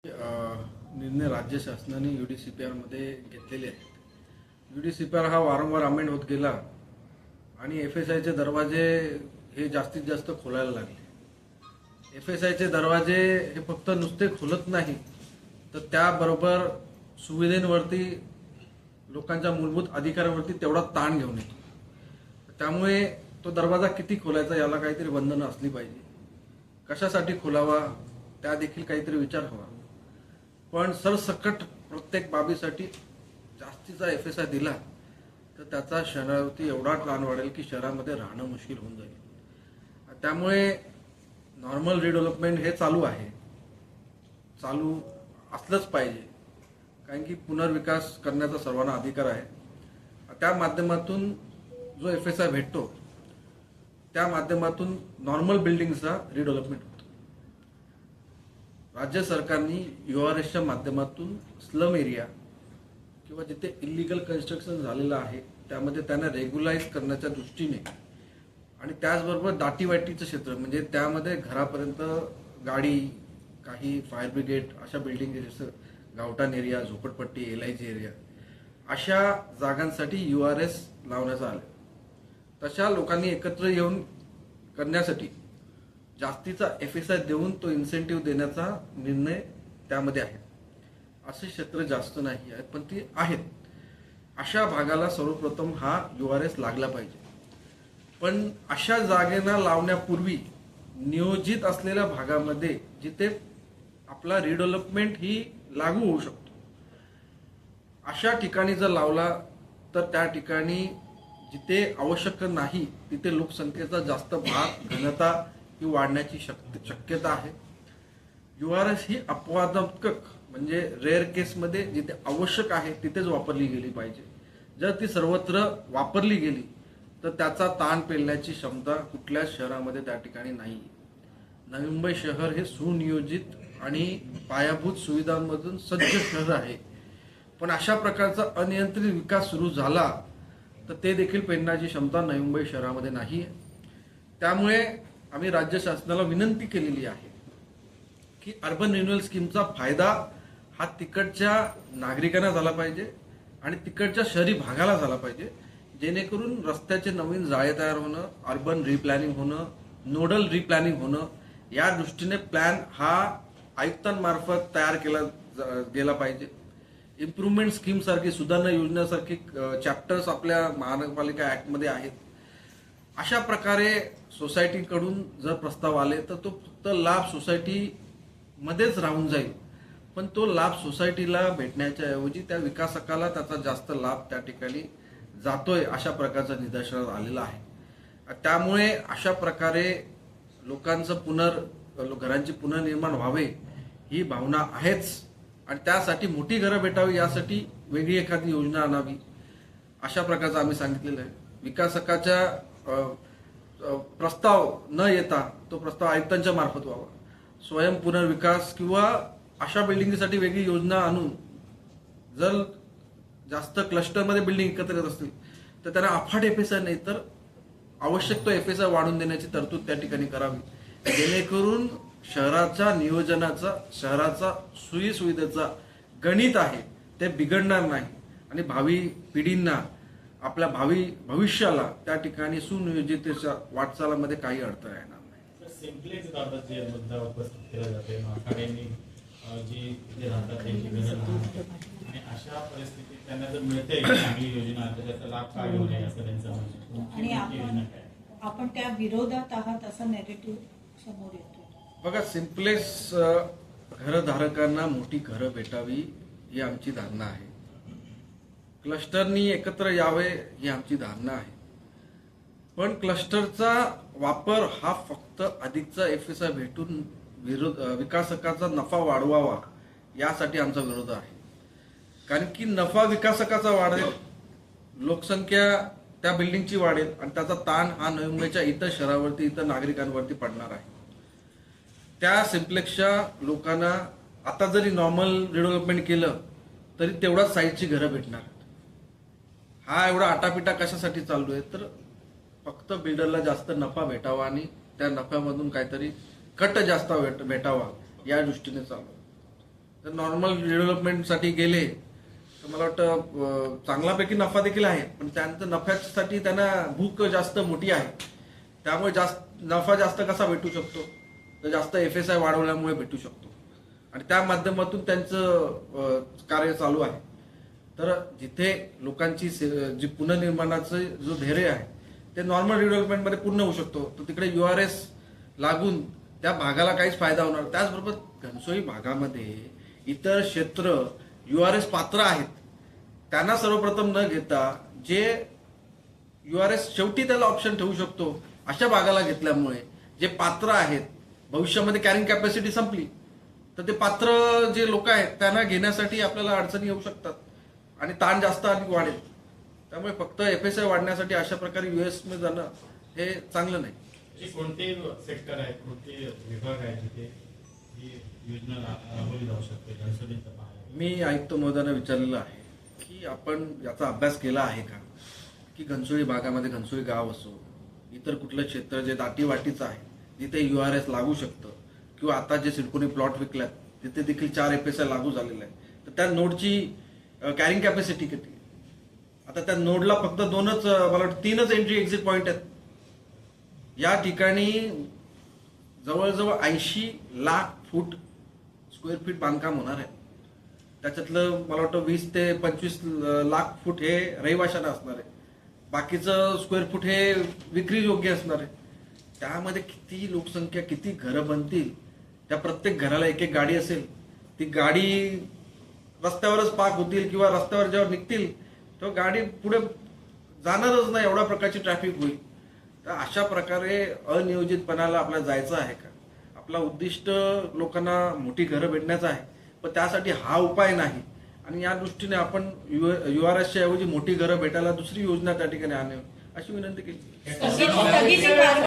निर्णय राज्य शासनाने UDCPR मध्ये घेतलेले आहेत. UDCPR हा वारंवार अमेंड होत गेला आणि FSIचे दरवाजे हे जास्तीत जास्त खोलायला लागले. FSIचे दरवाजे हे फक्त नुसते खुलत नाही तर त्याबरोबर सुविधेवरती लोकांच्या मूलभूत अधिकारांवरती तेवढा ताण घेऊन येतो. त्यामुळे तो दरवाजा किती खोलायचा याला काहीतरी बंधनं असली पाहिजे. कशासाठी खोलावा त्या देखील काहीतरी विचार हवा. पण सरसकट प्रत्येक बाबीसाठी जास्तीचा FSI दिला तर त्याचा शहरावरती एवढा ताण वाढेल की शहरामध्ये राहणं मुश्किल होऊन जाईल. त्यामुळे नॉर्मल रिडेव्हलपमेंट हे चालू आहे, चालू असलंच पाहिजे, कारण की पुनर्विकास करण्याचा सर्वांना अधिकार आहे. त्या माध्यमातून जो FSI भेटतो त्या माध्यमातून नॉर्मल बिल्डिंगचा रिडेव्हलपमेंट होतो. राज्य सरकारने URSच्या माध्यमातून स्लम एरिया किंवा जिथे इलिगल कन्स्ट्रक्शन झालेलं आहे त्यामध्ये त्यांना रेग्युलाइज करण्याच्या दृष्टीने आणि त्याचबरोबर दाटीवाटीचं क्षेत्र म्हणजे त्यामध्ये घरापर्यंत गाडी, काही फायर ब्रिगेड अशा बिल्डिंग जसं गावठाण एरिया, झोपडपट्टी, LIG एरिया अशा जागांसाठी URS लावण्याचं आलं. तशा लोकांनी एकत्र येऊन करण्यासाठी जास्तीचा FSI देऊन तो इन्सेंटिव्ह देण्याचा निर्णय त्यामध्ये आहे. असे क्षेत्र जास्त नाही आहेत पण ती आहेत. अशा भागाला सर्वप्रथम हा URS लागला पाहिजे. पण अशा जागेला लावण्यापूर्वी नियोजित असलेल्या भागामध्ये जिथे आपला रिडेव्हलपमेंट ही लागू होऊ शकतो अशा ठिकाणी जर लावला तर त्या ठिकाणी जिथे आवश्यक नाही तिथे लोकसंख्येचा जास्त भाग, घनता ही वाढण्याची शक्यता आहे. URS ही अपवादात्मक म्हणजे रेअर केसमध्ये जिथे आवश्यक आहे तिथेच वापरली गेली पाहिजे. जर ती सर्वत्र वापरली गेली तर त्याचा ताण पेलण्याची क्षमता कुठल्याच शहरामध्ये त्या ठिकाणी नाही. नवी मुंबई शहर हे सुनियोजित आणि पायाभूत सुविधांमधून सज्ज शहर आहे. पण अशा प्रकारचा अनियंत्रित विकास सुरू झाला तर ते देखील पेलण्याची क्षमता नवी मुंबई शहरामध्ये नाही आहे. त्यामुळे आम्ही राज्य शासनाला विनंती केलेली आहे की अर्बन रिन्युअल स्कीमचा फायदा हा तिकडच्या नागरिकांना झाला पाहिजे आणि तिकडच्या शहरी भागाला झाला पाहिजे, जेणेकरून रस्त्याचे नवीन जाळे तयार होणं, अर्बन रिप्लॅनिंग होणं, नोडल रिप्लॅनिंग होणं या दृष्टीने प्लॅन हा आयुक्तांमार्फत तयार केला गेला पाहिजे. इम्प्रूव्हमेंट स्कीम सारखी, सुधारणा योजनेसारखी चॅप्टर्स आपल्या महानगरपालिका ऍक्टमध्ये आहेत. अशा प्रकारे सोसायटीकडून जर प्रस्ताव आले तर तो फक्त लाभ सोसायटीमध्येच राहून जाईल, पण तो लाभ सोसायटीला भेटण्याच्या ऐवजी त्या विकासकाला त्याचा जास्त लाभ त्या ठिकाणी जातोय अशा प्रकारचं निदर्शनास आलेलं आहे. त्यामुळे अशा प्रकारे लोकांचं घरांची पुनर्निर्माण व्हावे ही भावना आहेच आणि त्यासाठी मोठी घरं भेटावी यासाठी वेगळी एखादी योजना आणावी अशा प्रकारचं आम्ही सांगितलेलं आहे. विकासकाच्या प्रस्ताव न येता तो प्रस्ताव आयुक्तांच्या मार्फत व्हावा. स्वयं पुनर्विकास किंवा अशा बिल्डिंगसाठी वेगळी योजना आणून जर जास्त क्लस्टरमध्ये बिल्डिंग एकत्र येत असतील तर त्यांना अफाट FSI नाही तर आवश्यक तो FSI वाढवून देण्याची तरतूद त्या ठिकाणी करावी, जेणेकरून शहराच्या नियोजनाचा, शहराचा सुविधेचा गणित आहे ते बिघडणार नाही आणि भावी पिढींना, आपल्या भविष्याला त्या ठिकाणी सुनियोजिततेच्या वाटचालामध्ये काही अडथळा येणार नाही. सिम्प्लेक्स बाबत जे मुद्दा उपस्थित केला जाते, आखाड्यांनी जी तिथे राहतात त्यांची गरज आणि अशा परिस्थितीत त्यांना जर मिळते चांगली योजना तर त्याचा लाभ काय घेऊ नये असं त्यांचं म्हणणं. आणि आपण त्या विरोधात आहात असा नेगेटिव्ह समोर येतो. बघा, सिम्प्लेक्स घरधारकांना मोठी घरं भेटावी ही आमची धारणा आहे. क्लस्टरनी एकत्र यावे ही आमची धारणा आहे. पण क्लस्टरचा वापर हा फक्त अधिकचा FSI भेटून विकासकाचा नफा वाढवावा यासाठी आमचा विरोध आहे. कारण की नफा विकासकाचा वाढेल, लोकसंख्या त्या बिल्डिंगची वाढेल आणि त्याचा ताण हा नवी मुंबईच्या इतर शहरावरती, इतर नागरिकांवरती पडणार आहे. त्या सिम्प्लेक्सच्या लोकांना आता जरी नॉर्मल रिडेव्हलपमेंट केलं तरी तेवढाच साईजची घरं भेटणार. हा एवढा आटापिटा कशासाठी चालू आहे तर फक्त बिल्डरला जास्त नफा भेटावा आणि त्या नफ्यामधून काहीतरी कट जास्त भेटावा या दृष्टीने चालू. जर नॉर्मल डेव्हलपमेंटसाठी गेले तर मला वाटतं चांगल्यापैकी नफा देखील आहे, पण त्यांचं नफ्यासाठी त्यांना भूक जास्त मोठी आहे. त्यामुळे नफा जास्त कसा भेटू शकतो, तर जास्त FSI वाढवल्यामुळे भेटू शकतो आणि त्या माध्यमातून त्यांचं कार्य चालू आहे. तर जिथे लोकांची जी पुनर्निर्माणाचं जो धैर्य आहे ते नॉर्मल डेव्हलपमेंटमध्ये पूर्ण होऊ शकतो, तर तिकडे URS लागून त्या भागाला काहीच फायदा होणार. त्याचबरोबर घनसोली भागामध्ये इतर क्षेत्र URS पात्र आहेत, त्यांना सर्वप्रथम न घेता जे URS शेवटी त्याला ऑप्शन ठेवू शकतो अशा भागाला घेतल्यामुळे जे पात्र आहेत, भविष्यामध्ये कॅरिंग कॅपॅसिटी संपली तर ते पात्र जे लोक आहेत त्यांना घेण्यासाठी आपल्याला अडचणी येऊ शकतात आणि ताण जास्त अधिक वाढेल. त्यामुळे फक्त FSI वाढण्यासाठी अशा प्रकारे US मध्ये जाणं हे चांगलं नाही. असे कोणते सेक्टर आहेत, कोणते विभाग आहेत जिथे ही योजना राबवली जाऊ शकते घनसोलीच्या भागात? मी आयुक्त महोदयांना विचारलेलं आहे की आपण याचा अभ्यास केला आहे का, की घनसोली भागामध्ये घनसोली गाव असो, इतर कुठलं क्षेत्र जे दाटीवाटीचं आहे जिथे URS लागू शकतं, किंवा आता जे सिडकोने प्लॉट विकल्यात तिथे देखील 4 FSI लागू झालेले आहे, तर त्या नोडची कॅरिंग कॅपॅसिटी किती? आता त्या नोडला फक्त 2च मला वाटतं 3च एंट्री एक्झिट पॉईंट आहेत. या ठिकाणी जवळजवळ 80 लाख फूट स्क्वेअर फीट बांधकाम होणार आहे. त्याच्यातलं मला वाटतं 20 ते 25 लाख फूट हे रहिवाशांना असणार आहे, बाकीचं स्क्वेअर फूट हे विक्री योग्य असणार आहे. त्यामध्ये किती लोकसंख्या, किती घरं बनतील, त्या प्रत्येक घराला एक गाडी असेल, ती गाडी रस्त्यावरच पार्क होतील किंवा रस्त्यावर जेव्हा निघतील तेव्हा गाडी पुढे जाणारच नाही, एवढ्या प्रकारची ट्रॅफिक होईल. तर अशा प्रकारे अनियोजितपणाला आपल्याला जायचं आहे का? आपला उद्दिष्ट लोकांना मोठी घरं भेटण्याचं आहे, पण त्यासाठी हा उपाय नाही. आणि या दृष्टीने आपण URSच्या ऐवजी मोठी घरं भेटायला दुसरी योजना त्या ठिकाणी आणावी अशी विनंती केली. स्थगिती कारवाई